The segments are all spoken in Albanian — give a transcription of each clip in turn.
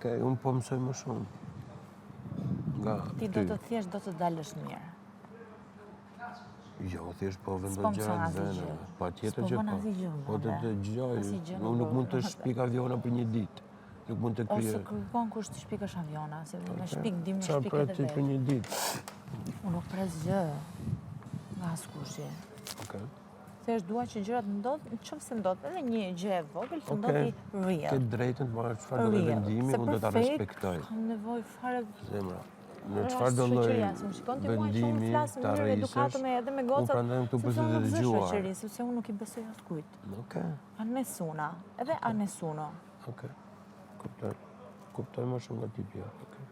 Okej, unë po mësoj më shumë. Nga Ti do të thjesht do të dalësh mirë. Jo, thjesht po vendoj S'po mëson gjërat asgjë. vene. Patjetër S'po që bën po. asgjë, Po të asgjë dëgjoj. nuk Unë nuk mund të bëhet. shpik aviona për një ditë. Nuk mund të Ose kryej. kërkon kush të shpikësh aviona, se me shpik dim me Çfarë shpik pret edhe ti për vetë. një ditë? Unë nuk pres gjë nga askushi. Okej. Thjesht dua që gjërat ndodhin, nëse ndodh edhe një gjë e vogël të Okej. ndodhi Ke real. drejtën të marrësh çfarë do të vendimi, unë do ta respektoj. Kam nevojë fare Zemra. Në çfarë do lloj vendimi flas ta në edukatë rrisësh? me edhe me Unë gocat. prandaj këtu për të Unë nuk zë dëgjuar. shoqëri, sepse unë nuk i besoj askujt. Okej. A nesuna, edhe a nesuno. Okej. Kuptoj. Kuptoj më shumë nga tipi. Okej.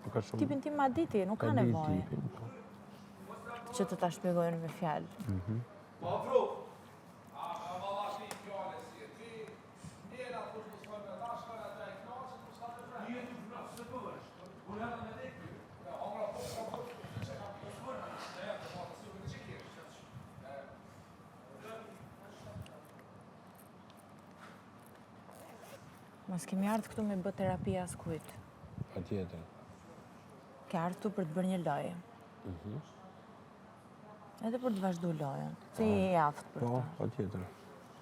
Nuk ka shumë. Tipin tim ma diti, nuk ka e di nevojë tipin, po. që të ta shpjegojnë me fjalë. Mos kemi ardhur këtu me bë terapi askujt. Patjetër. Ke ardhur këtu për të bërë një lojë. Edhe për të vazhdu lojën. Se je i aftë për Po, ta. patjetër.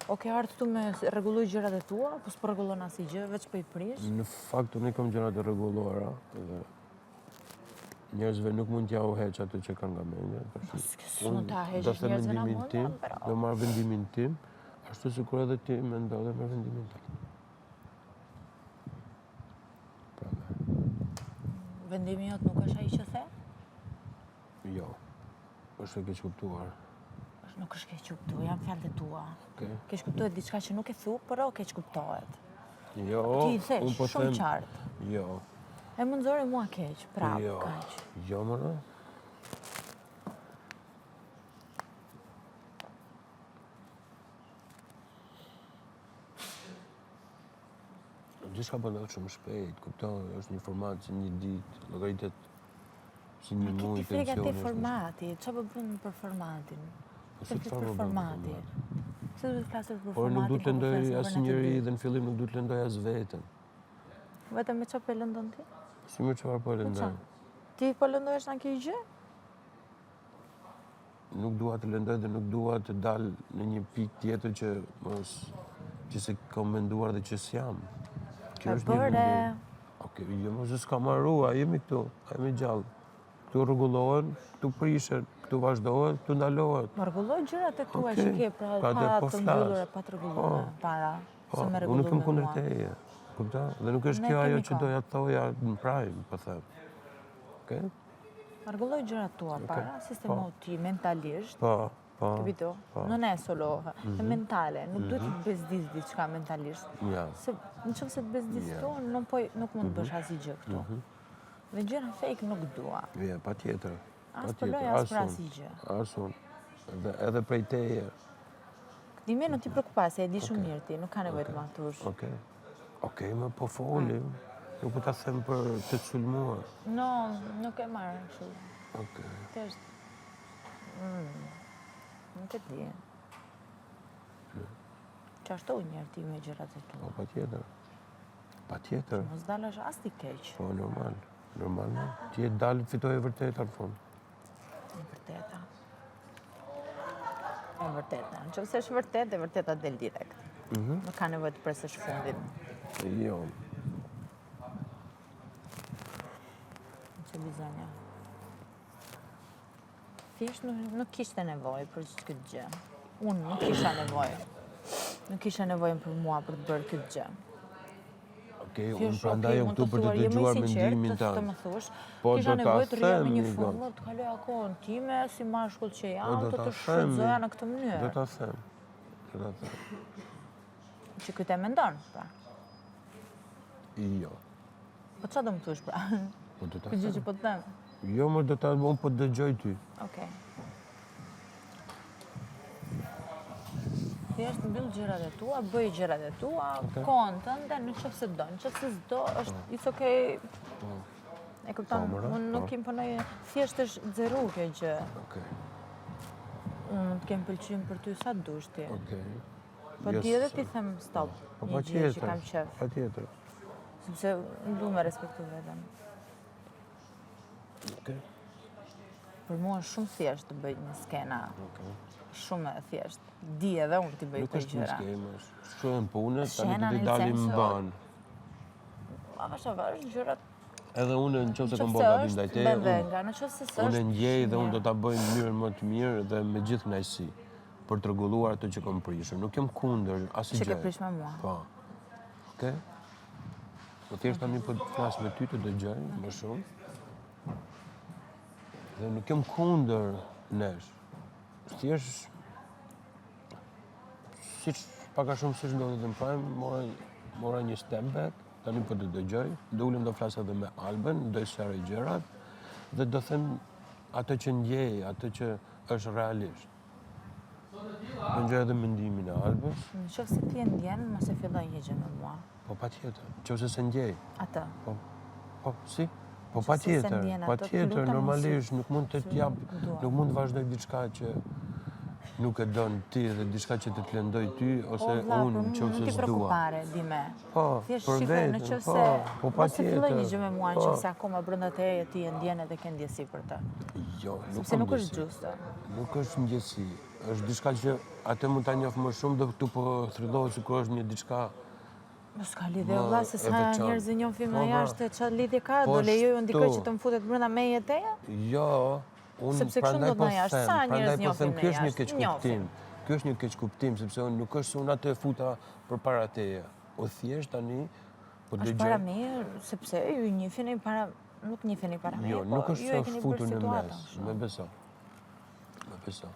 O ke ardhur këtu me rregulluj gjërat e tua, po s'po rregullon asgjë, veç po i prish? Në fakt unë kam gjëra të rregulluara dhe njerëzve nuk mund t'ja u heq ato që kanë nga mendja. S'mund ta heqësh njerëzve nga mendja, però. Do marr vendimin tim, ashtu sikur edhe ti mendon dhe me vendimin tim. Vendimi jot nuk është ai që the? Jo. Është e keq kuptuar. Nuk është keq kuptuar, janë fjalët e tua. Okej. Keq kuptohet diçka që nuk e thu, però keq kuptohet. Jo, Ti i thesh, unë po shumë them. qartë. Jo. E më nxori mua keq, prapë, Jo. kaq. Jo, mëra. Gjithçka po ndodh shumë shpejt, kupton, është një format që një ditë, llogaritet si një muaj Ti frega pensioni. te formati, çfarë po bën për formatin? Po Se si çfarë për po bën formati. format? Se duhet të flasësh për Por formatin. nuk du të po lëndoj flasim për asnjëri natë dhe në fillim nuk du të lëndoj as veten. ditë. Vetëm me çfarë po lëndon ti? Si më çfarë po lëndoj? Ti po lëndohesh në kjo gjë? Nuk dua të lëndoj dhe nuk dua të dal në një pikë tjetër që se kam menduar dhe që s'jam. Kjo është një vendim. Okej, jo mos s'ka marrua, jemi këtu, jemi gjallë. Këtu rregullohen, këtu prishen, këtu vazhdohet, këtu ndalohet. Më rregulloj gjërat e tua që Okej, ke pra pra pa po të flas. mbyllura, pa të rregulluara para Po, se më unë rregulluar nuk kam me kundër mua. teje. Kupton? Dhe nuk është Ne kjo ajo kemi që kohë. doja të thoja në prime, po them. Okej? Më rregulloj gjërat tua para, sistemo ti mentalisht. Po, po. Capito? Non è solo è mentale, nuk duhet të bezdis diçka mentalisht. Ja. Se nëse të bezdis këtu, nuk mund të bësh asgjë këtu. Dhe gjëra fake nuk dua. Ja, patjetër. As për lojë, as për asgjë. Asun. Edhe prej teje. Dime nuk ti preocupa, se e di shumë mirë ti, nuk ka nevojë të ma thush. Okej. Okej, më po folim. Nuk po ta them për të sulmuar. No, nuk e marr kështu. Okej. Thjesht nuk e di. Qashtu njerë ti me gjërat e Po, tua. patjetër. Patjetër. Mos dalësh as ti keq. Po, normal. Normal. Ti e dalë fitoj e vërtet në fund. E vërteta. E vërteta. Nëse është vërtet, e vërteta del direkt. Nuk ka nevojë të presësh fundin. Jo. Që bizonja. Thjesht nuk kishte nevojë për këtë gjë. Unë nuk kisha nevojë. Nuk kisha nevojën për mua për të bërë këtë gjë. Okej, unë prandaj jam këtu për të dëgjuar mendimin të tënd. më thush, Po, kisha do ta nevojë të rria me një them, fund, të kaloj akon time, si mashkull që jam, do të ta të them, shfrytëzoja në këtë Do mënyrë. ta them. Do ta them. Që këtë e mendon, pra. Jo. Po çfarë do më thush, pra? Po do ta Këtë gjë që them. po të them. Jo, më do ta unë po dëgjoj ty. Okej. Thjesht mbyll gjërat e tua, bëj gjërat e tua, kohën tënde, nëse do, nëse s'do, është it's okay. E kupton, unë nuk imponoj, thjesht është xheru kjo gjë. Okej. Unë të kem pëlqym për ty sa dush ti. Okej. Po ti edhe ti them stop, Po një gjë që patjetër. kam qef. Patjetër. sepse unë du me respektu vetëm. Okej. Për mua është shumë thjesht të bëj një skena, Okej. shumë e thjesht. Di edhe unë të bëj Nuk të është një gjëra. skemë, është shkojnë punë, tani Shena do t'i në dalim senso- banë. Avash, gjërat Edhe unë në qoftë se kom nëse bërë gabim është ndaj te, benga, nëse s'është. unë e ndjej dhe unë do ta bëj në mënyrën më të mirë dhe me gjithë kënaqësi për të rregulluar ato që kam prishur. Nuk jam kundër asnjë Që ke gjë. prish me mua. Po. Okej. Po thjesht tani po të flas me ty të dëgjoj më shumë. Dhe nuk jam kundër nesh. Thjesht siç pak a shumë siç ndodhi të më prajmë, mora një step back, tani po të dëgjoj, do ulem do flas edhe me Alben, do i sqaroj gjërat dhe do them atë që ndjej, atë që është realisht. Do ngjoj edhe mendimin e Albës, Në qoftë se ti e ndjen, mos e filloj një gjë me mua. po patjetër, nëse se ndjej. Atë. Po, si? Po Nëse se patjetër, ndjen ato, patjetër, lutem, normalisht nuk mund të t'jap, dua. nuk mund të vazhdoj diçka që nuk e don ti dhe diçka që të të lëndoj ty ose unë Nuk nëse ti s'dua. prekupare, di me. Po, Thjesht për shikoj, në vetën, qoftë po se mos e filloj një patjetër. gjë me mua, në Po. qoftë se akoma brenda teje ti e ndjen edhe ke ndjesi për të. Jo, nuk Sepse kam nuk është ndjesi. gjuste. Nuk është ndjesi. Është diçka që atë mund ta njoh më shumë dhe këtu po thrillohet sikur është një diçka. Mos ka lidhje Ma, valla se e sa veçantë. njerëz e njohin Po, më bra. jashtë, çfarë lidhje ka, Po, do lejoj unë dikoj shtu. që të më futet brenda meje teje? Jo, unë Sepse kështu prandaj ndodh po në jashtë. them, Sa njerëz prandaj po njohin them në ky është një jashtë? keq Njohin. kuptim. Ky është një keq kuptim sepse unë nuk është se unë atë e futa përpara teje. O thjesht tani po Është para dëgjoj. meje, sepse ju njiheni para, nuk njiheni para meje, Jo, po nuk është ju se e është keni futur bërë në situatën. mes, kështu. me beso. Me beso.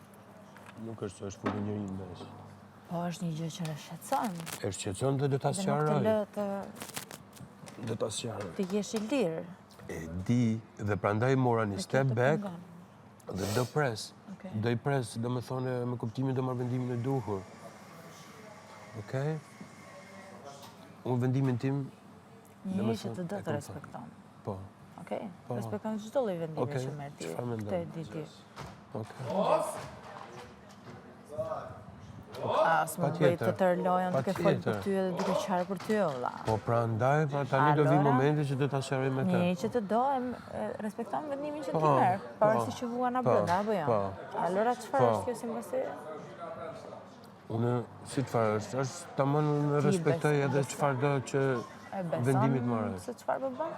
Nuk është se është futur njëri në mes. Po është një gjë që në shqetëson, E shqetëson dhe do ta dhe nuk të sqaroj. lë të Do ta sqaroj. të jesh i lirë. E di dhe prandaj mora një step Të back pengon. dhe do pres. Okej. Do i pres, do me thone me kuptimin do marrë vendimin e duhur. Okej? Unë vendimin tim, Njëri që thënë, të do e të kam respekton. po, Okej? Po. Respekton çdo lloj vendimi Okej, që merr ti. çfarë mendon? Këtë e di ti. okej. As më bëj të Patjetër. tërlojën duke folë për Patjetër. ty edhe duke qarë për ty, valla. Po prandaj, pra tani do vi Allora? momenti që do ta sqaroj me të. Njëri që të do, respekton vendimin që ti Po, merr, po, pavarësisht që vuan a po, brenda apo jo. po. Allora çfarë Po. është kjo simbasi? Unë, si çfarë është tamam unë Ti respektoj beson, edhe beson. çfarë do që E vendimit beson marrë. se çfarë po bën?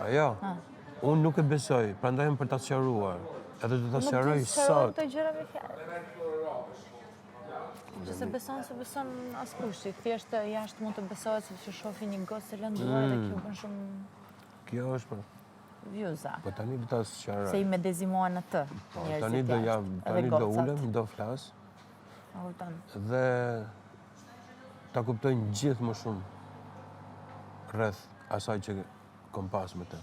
Ajo, unë nuk e besoj, prandaj jam për ta sqaruar. Edhe do ta Nuk sqaroj di se çfarë sot. këto gjëra me fjalë. Që se beson askush, si thjesht jashtë mund të besohet sepse shofi një gocë e lënduar dhe kjo bën shumë Kjo është për. vjuza. Po tani do ta sqaroj. Se i me dezimohen në të Po, njerëzit tani do jam, jashtë, tani edhe do gocat. ulem, do flas A kupton? dhe ta kuptojnë gjithë më shumë rreth asaj që kom pas me të.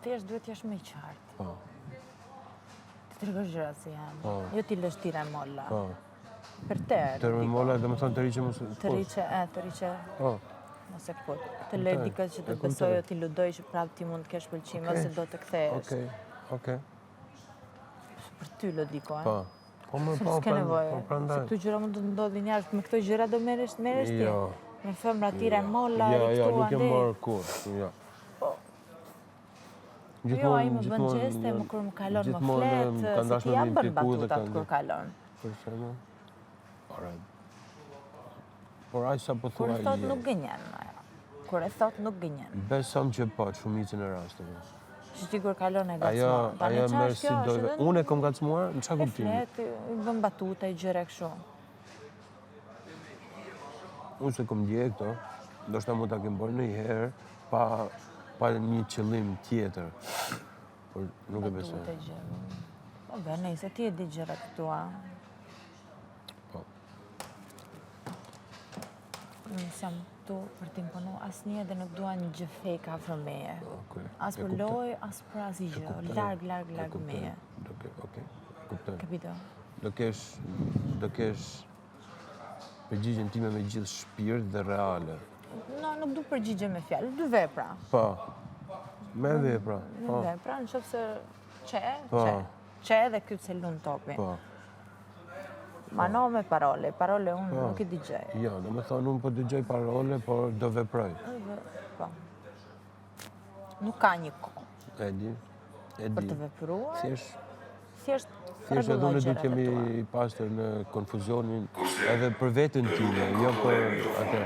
Thjesht duhet jesh më i qartë. Po, Të tregosh gjërat si janë. Po. Jo ti lësh tira e molla. po. Për te. Të rëmolla, dhe më thonë të riqe mos... Të riqe, Po, mos e kut. Të lej Kuptoj, dikët që të e kuptoj. besoj o ti ludoj që prapë ti mund të kesh pëlqim Okej. ose do të kthehesh. okej, okej. Për ty lodiko, Po. Po më Se po, s'ke nevojë. po Se prandaj. këto gjëra mund të ndodhin jashtë, me këto gjëra do merresh ti. Jo. Me femra tira e molla, Jo, jo, këtu nuk e ande. marr kur. Jo. Jo, ai më bën gjeste, më kur më kalon më flet, se ti ja bën batutat kur kalon. Për shembull. Ora. Por ai sa po Kur thua e thot je. nuk gënjen ajo. Kur e thot nuk gënjen. Besom që po, shumicën e rasteve. Që ti kur kalon e Ajo, gacmon. Tani ajo çfarë merr është si kjo? do. Është edhe Unë e kam gacmuar, në çfarë e kuptimi? flet, i bën batuta, i gjëra kështu. Unë se kom ndje këto, ndoshta mund ta kem bërë ndonjëherë pa një qëllim tjetër. Por nuk e besoj. Batuta, gjëra. Po bën, nëse ti e di gjërat tua. Po. Unë jam tu për t'imponu asnjë dhe nuk dua një gjë fake afër meje. Okej. As e për kuptoj. lojë, as për asnjë gjë. kuptoj, Larg kuptoj. meje. Okej, kuptoj. Kapito? Do kesh përgjigjen time me gjithë shpirt dhe reale. Nuk du përgjigje me fjalë, du vepra. Po. Me vepra. Po. Vepra, në qoftë se Po. qe dhe ky se lun topi. Po. Ma no me parole unë nuk i dëgjoj. Jo, do me thonë unë po dëgjoj parole, por do veproj. Po. Nuk ka një kohë E di. për të vepruar. Thjesht Thjesht edhe unë rregulloj du gjërat e tua. kemi pasur në konfuzionin edhe për veten time, jo për atë.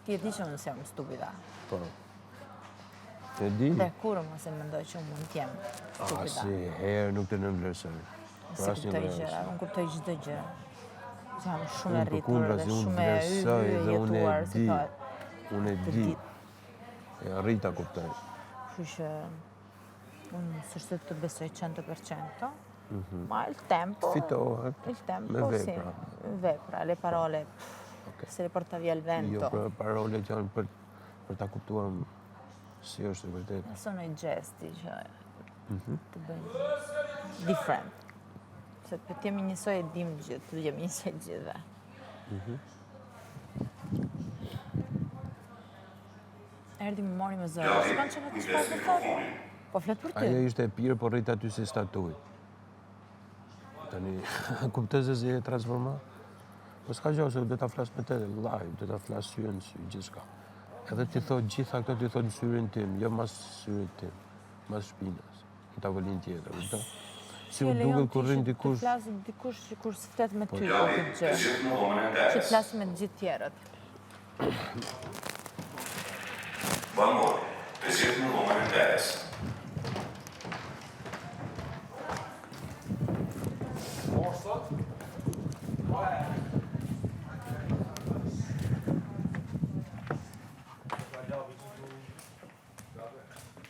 Ti e di që unë jam stupida. Po. E di. Dhe kur mos e mendoj që unë mund t'jem stupida. Asnjëherë nuk të nënvlerësoj. Si kuptoj gjëra, unë kuptoj çdo gjë. Që jam shumë e Unë rritur përkundra dhe se unë shumë e vlerësoj dhe unë e jetuar, si di. thohet. Unë e di. E arrita kuptoj. Kështu që unë s'është të besoj 100%, ma il tempo. Fitohet Il tempo, me sì. vepra. Vepra, le parole, se le porta via il Jo vento. për parolet janë për ta kuptuar si është e vërtetë. Sono i gesti që të bëjnë different. Se për t'jemi njësoj e dim gjithë, të jemi njësoj gjithëve. Erdi më mori me zërë, shkon që të shpar për të? Po flet për ty. Ajo ishte e pirë, por rrit aty si statuj. Tani, kuptoj se si e transforma? Po s'ka gjë, se do ta flas me te live, do ta flas sy në sy, gjithçka. Edhe ti thot gjitha këto ti thot në syrin tim, jo mas syrin tim, mas shpinës, në tavolinë tjetër, kupton? Si u duket kur rrin dikush. Të flasë dikush që kur s'flet me ty për këtë gjë. Që të flasë me të gjithë tjerët. One more. Presume the woman in Paris.